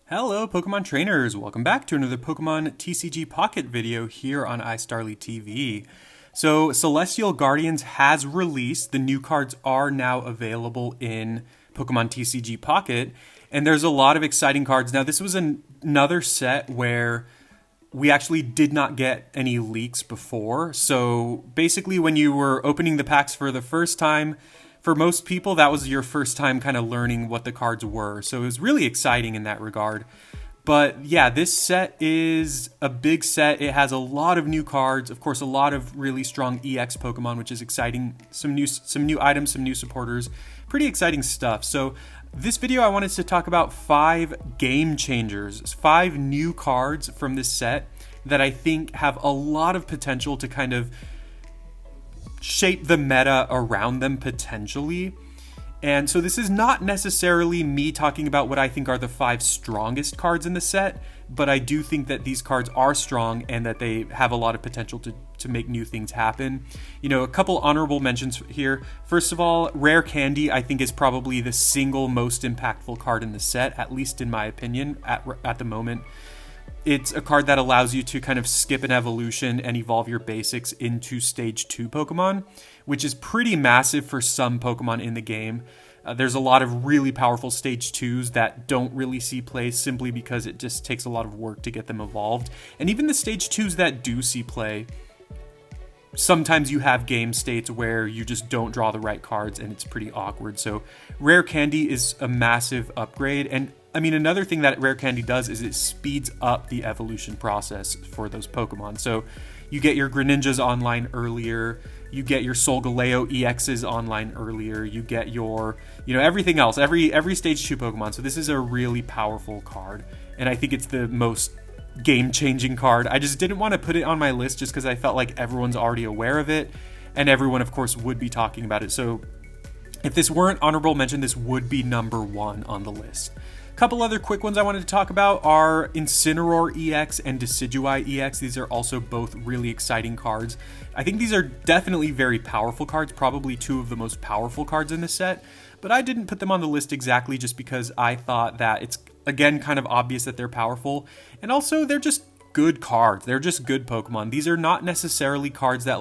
Hello Pokemon trainers, welcome back to another Pokemon TCG Pocket video here on iStarly TV. So Celestial Guardians has released, the new cards are now available in Pokemon TCG Pocket, and there's a lot of exciting cards. Now this was another set where we actually did not get any leaks before, so basically when you were opening the packs for the first time, for most people, that was your first time kind of learning what the cards were. So it was really exciting in that regard. But yeah, this set is a big set. It has a lot of new cards. Of course, a lot of really strong EX Pokemon, which is exciting. Some new items, some new supporters. Pretty exciting stuff. So this video, I wanted to talk about 5 game changers, 5 new cards from this set that I think have a lot of potential to kind of shape the meta around them potentially. And so this is not necessarily me talking about what I think are the 5 strongest cards in the set, but I do think that these cards are strong and that they have a lot of potential to make new things happen. You know, a couple honorable mentions here. First of all, Rare Candy I think is probably the single most impactful card in the set, at least in my opinion, at the moment. It's a card that allows you to kind of skip an evolution and evolve your basics into Stage 2 Pokemon, which is pretty massive for some Pokemon in the game. There's a lot of really powerful Stage 2s that don't really see play simply because it just takes a lot of work to get them evolved. And even the Stage 2s that do see play, sometimes you have game states where you just don't draw the right cards and it's pretty awkward. So Rare Candy is a massive upgrade. And I mean, another thing that Rare Candy does is it speeds up the evolution process for those Pokemon. So you get your Greninjas online earlier, you get your Solgaleo EXs online earlier, you get your, everything else, every Stage 2 Pokemon. So this is a really powerful card, and I think it's the most game-changing card. I just didn't want to put it on my list just because I felt like everyone's already aware of it, and everyone, of course, would be talking about it. So if this weren't honorable mention, this would be number 1 on the list. Couple other quick ones I wanted to talk about are Incineroar EX and Decidueye EX. These are also both really exciting cards. I think these are definitely very powerful cards, probably 2 of the most powerful cards in the set, but I didn't put them on the list exactly just because I thought that it's, again, kind of obvious that they're powerful, and also they're just good cards. They're just good Pokemon. These are not necessarily cards that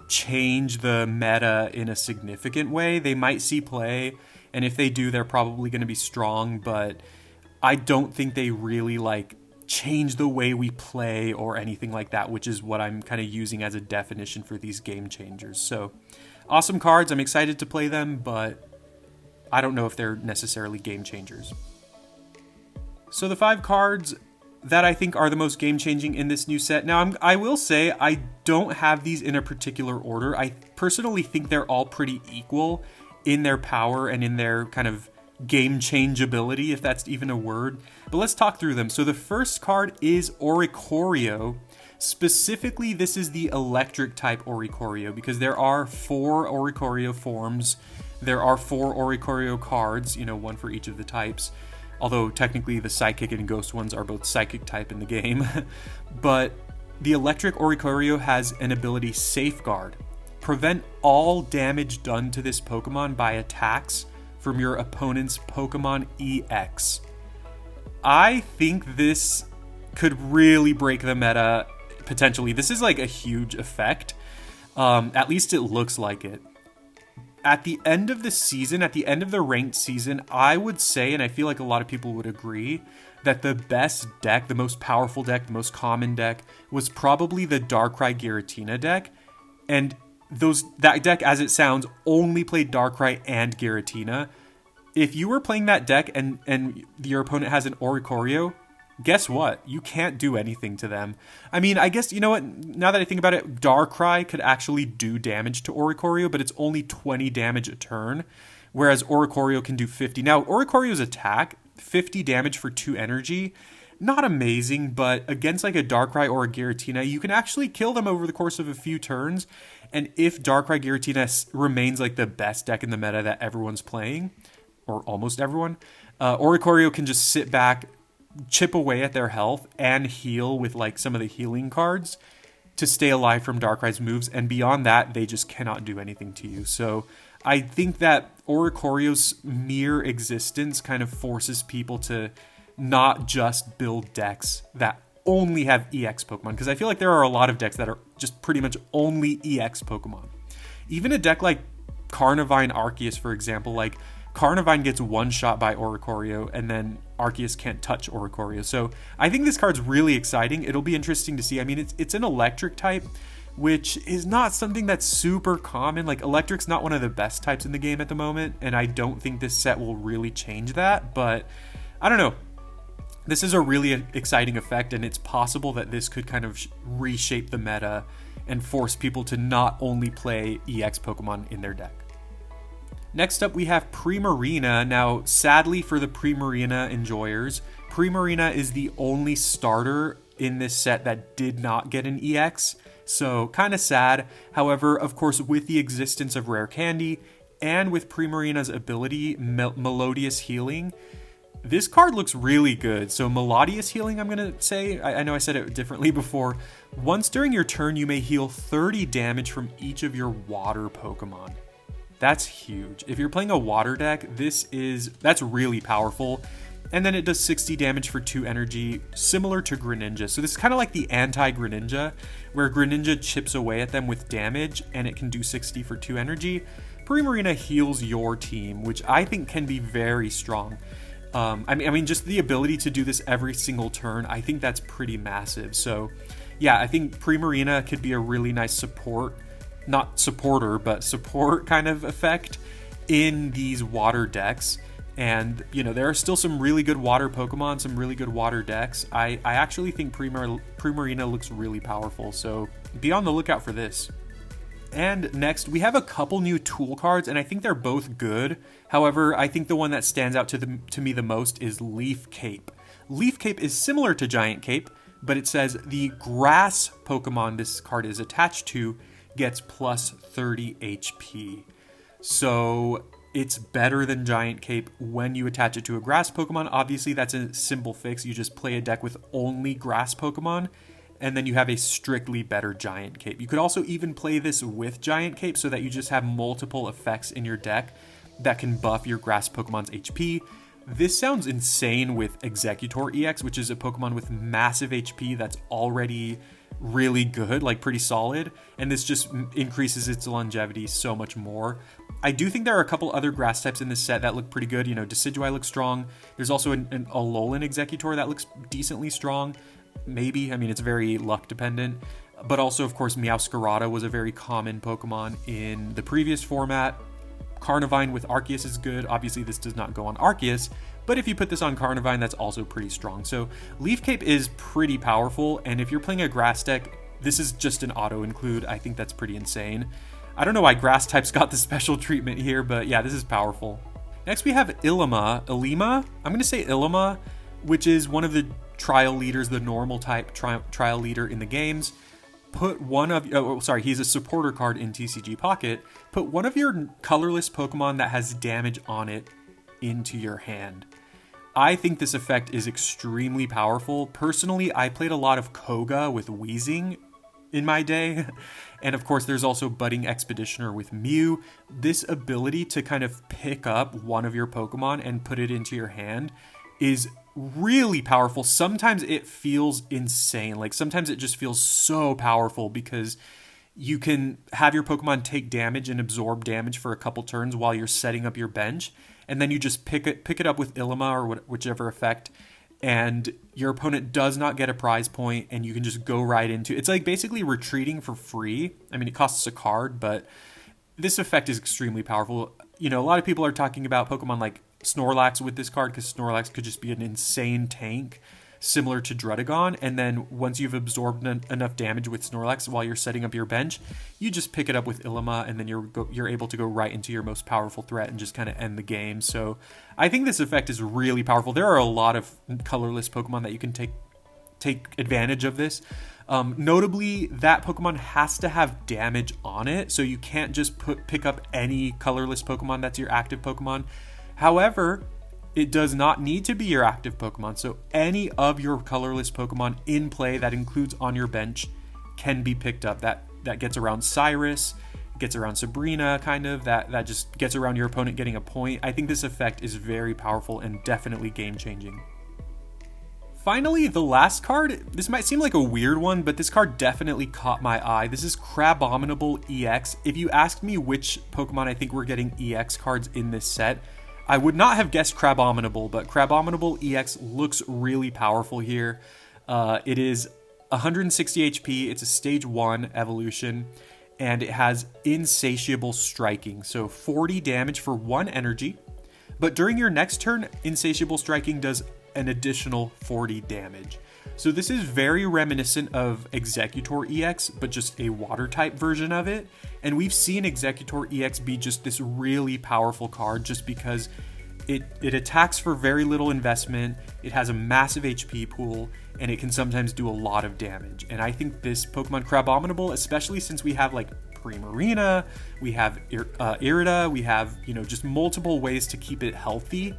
change the meta in a significant way. They might see play, and if they do, they're probably going to be strong, but I don't think they really change the way we play or anything like that, which is what I'm kind of using as a definition for these game changers. So awesome cards. I'm excited to play them, but I don't know if they're necessarily game changers. So the 5 cards that I think are the most game-changing in this new set. Now, I will say I don't have these in a particular order. I personally think they're all pretty equal in their power and in their kind of game changeability, if that's even a word. But let's talk through them. So the first card is Oricorio. Specifically, this is the electric type Oricorio because there are 4 Oricorio forms. There are 4 Oricorio cards, 1 for each of the types. Although technically the Psychic and Ghost ones are both Psychic type in the game. But the electric Oricorio has an ability Safeguard. Prevent all damage done to this Pokemon by attacks from your opponent's Pokemon EX. I think this could really break the meta, potentially. This is a huge effect. At least it looks like it. At the end of the season, at the end of the ranked season, I would say, and I feel like a lot of people would agree, that the best deck, the most powerful deck, the most common deck, was probably the Darkrai Giratina deck. And that deck, as it sounds, only played Darkrai and Giratina. If you were playing that deck and your opponent has an Oricorio, guess what? You can't do anything to them. I mean, I guess, you know what? Now that I think about it, Darkrai could actually do damage to Oricorio, but it's only 20 damage a turn, whereas Oricorio can do 50. Now, Oricorio's attack, 50 damage for 2 energy, not amazing, but against a Darkrai or a Giratina, you can actually kill them over the course of a few turns. And if Darkrai Giratina remains the best deck in the meta that everyone's playing, or almost everyone, Oricorio can just sit back, chip away at their health, and heal with some of the healing cards to stay alive from Darkrai's moves. And beyond that, they just cannot do anything to you. So I think that Oricorio's mere existence kind of forces people to not just build decks that only have EX Pokemon, because I feel like there are a lot of decks that are just pretty much only EX Pokemon. Even a deck like Carnivine Arceus, for example, like Carnivine gets one shot by Oricorio, and then Arceus can't touch Oricorio. So I think this card's really exciting. It'll be interesting to see. I mean, it's an electric type, which is not something that's super common. Like, electric's not one of the best types in the game at the moment, and I don't think this set will really change that, but I don't know. This is a really exciting effect, and it's possible that this could kind of reshape the meta and force people to not only play EX Pokemon in their deck. Next up, we have Primarina. Now, sadly for the Primarina enjoyers, Primarina is the only starter in this set that did not get an EX, so kind of sad. However, of course, with the existence of Rare Candy and with Primarina's ability, Melodious Healing, this card looks really good. So Melodious Healing, I'm going to say, I know I said it differently before. Once during your turn, you may heal 30 damage from each of your water Pokemon. That's huge. If you're playing a water deck, that's really powerful. And then it does 60 damage for 2 energy, similar to Greninja. So this is kind of like the anti-Greninja, where Greninja chips away at them with damage, and it can do 60 for 2 energy. Primarina heals your team, which I think can be very strong. I mean, just the ability to do this every single turn, I think that's pretty massive. So, yeah, I think Primarina could be a really nice support kind of effect in these water decks. And, you know, there are still some really good water Pokemon, some really good water decks. I actually think Primarina looks really powerful, so be on the lookout for this. And next, we have a couple new tool cards, and I think they're both good. However, I think the one that stands out to me the most is Leaf Cape. Leaf Cape is similar to Giant Cape, but it says the grass Pokemon this card is attached to gets plus 30 HP. So it's better than Giant Cape when you attach it to a grass Pokemon. Obviously, that's a simple fix. You just play a deck with only grass Pokemon, and then you have a strictly better Giant Cape. You could also even play this with Giant Cape so that you just have multiple effects in your deck that can buff your grass Pokemon's HP. This sounds insane with Executor EX, which is a Pokemon with massive HP that's already really good, like pretty solid, and this just increases its longevity so much more. I do think there are a couple other grass types in this set that look pretty good. You know, Decidueye looks strong. There's also an Alolan Executor that looks decently strong. Maybe. I mean, it's very luck dependent. But also, of course, Meowscarada was a very common Pokemon in the previous format. Carnivine with Arceus is good. Obviously, this does not go on Arceus, but if you put this on Carnivine, that's also pretty strong. So Leaf Cape is pretty powerful, and if you're playing a grass deck, this is just an auto-include. I think that's pretty insane. I don't know why grass types got the special treatment here, but yeah, this is powerful. Next, we have Ilima. I'm going to say Ilima, which is one of the trial leaders, the normal type trial leader in the games. He's a supporter card in TCG Pocket. Put one of your colorless Pokemon that has damage on it into your hand. I think this effect is extremely powerful. Personally, I played a lot of Koga with Weezing in my day. And of course, there's also Budding Expeditioner with Mew. This ability to kind of pick up one of your Pokemon and put it into your hand is really powerful. Sometimes it feels insane. Like, sometimes it just feels so powerful because you can have your Pokemon take damage and absorb damage for a couple turns while you're setting up your bench, and then you just pick it up with Ilima or whichever effect, and your opponent does not get a prize point, and you can just go right into it's like basically retreating for free. I mean, it costs a card, but this effect is extremely powerful. You know, a lot of people are talking about Pokemon like Snorlax with this card, because Snorlax could just be an insane tank similar to Druddigon, and then once you've absorbed enough damage with Snorlax while you're setting up your bench, you just pick it up with Ilima, and then you're able to go right into your most powerful threat and just kind of end the game. So I think this effect is really powerful. There are a lot of colorless Pokemon that you can take advantage of this. Notably, that Pokemon has to have damage on it, so you can't just pick up any colorless Pokemon that's your active Pokemon. However, it does not need to be your active Pokemon, so any of your colorless Pokemon in play that includes on your bench can be picked up. That gets around Cyrus, gets around Sabrina, kind of. That just gets around your opponent getting a point. I think this effect is very powerful and definitely game-changing. Finally, the last card. This might seem like a weird one, but this card definitely caught my eye. This is Crabominable EX. If you asked me which Pokemon I think we're getting EX cards in this set, I would not have guessed Crabominable, but Crabominable EX looks really powerful here. It is 160 HP, it's a stage 1 evolution, and it has Insatiable Striking, so 40 damage for 1 energy. But during your next turn, Insatiable Striking does an additional 40 damage. So this is very reminiscent of Executor EX, but just a water type version of it. And we've seen Executor EX be just this really powerful card just because it attacks for very little investment, it has a massive HP pool, and it can sometimes do a lot of damage. And I think this Pokemon Crabominable, especially since we have like Primarina, we have Irida, we have, just multiple ways to keep it healthy,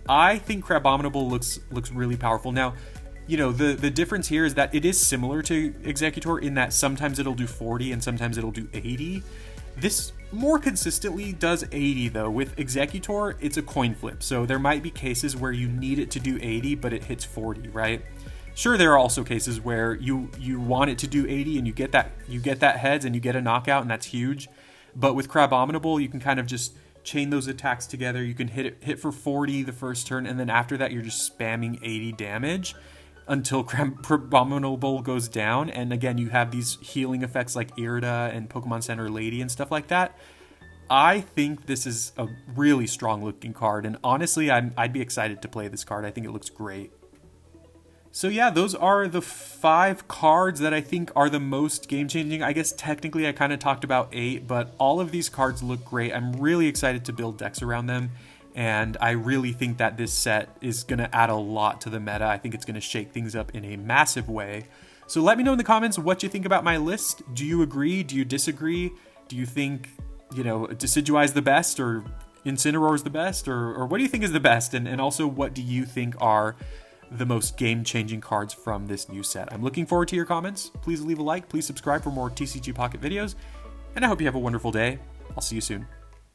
I think Crabominable looks really powerful. Now, the difference here is that it is similar to Executor in that sometimes it'll do 40 and sometimes it'll do 80. This more consistently does 80 though. With Executor, it's a coin flip. So there might be cases where you need it to do 80, but it hits 40, right? Sure, there are also cases where you want it to do 80 and you get that heads and you get a knockout, and that's huge. But with Crabominable, you can kind of just chain those attacks together. You can hit for 40 the first turn, and then after that you're just spamming 80 damage until Crabominable goes down. And again, you have these healing effects like Irida and Pokemon Center Lady and stuff like that. I think this is a really strong looking card, and honestly I'd be excited to play this card. I think it looks great. So yeah, those are the 5 cards that I think are the most game-changing. I guess technically I kind of talked about 8, but all of these cards look great. I'm really excited to build decks around them, and I really think that this set is going to add a lot to the meta. I think it's going to shake things up in a massive way. So let me know in the comments what you think about my list. Do you agree? Do you disagree? Do you think, Decidueye is the best, or Incineroar is the best, or what do you think is the best? And also, what do you think are the most game-changing cards from this new set? I'm looking forward to your comments. Please leave a like, please subscribe for more TCG Pocket videos, and I hope you have a wonderful day. I'll see you soon.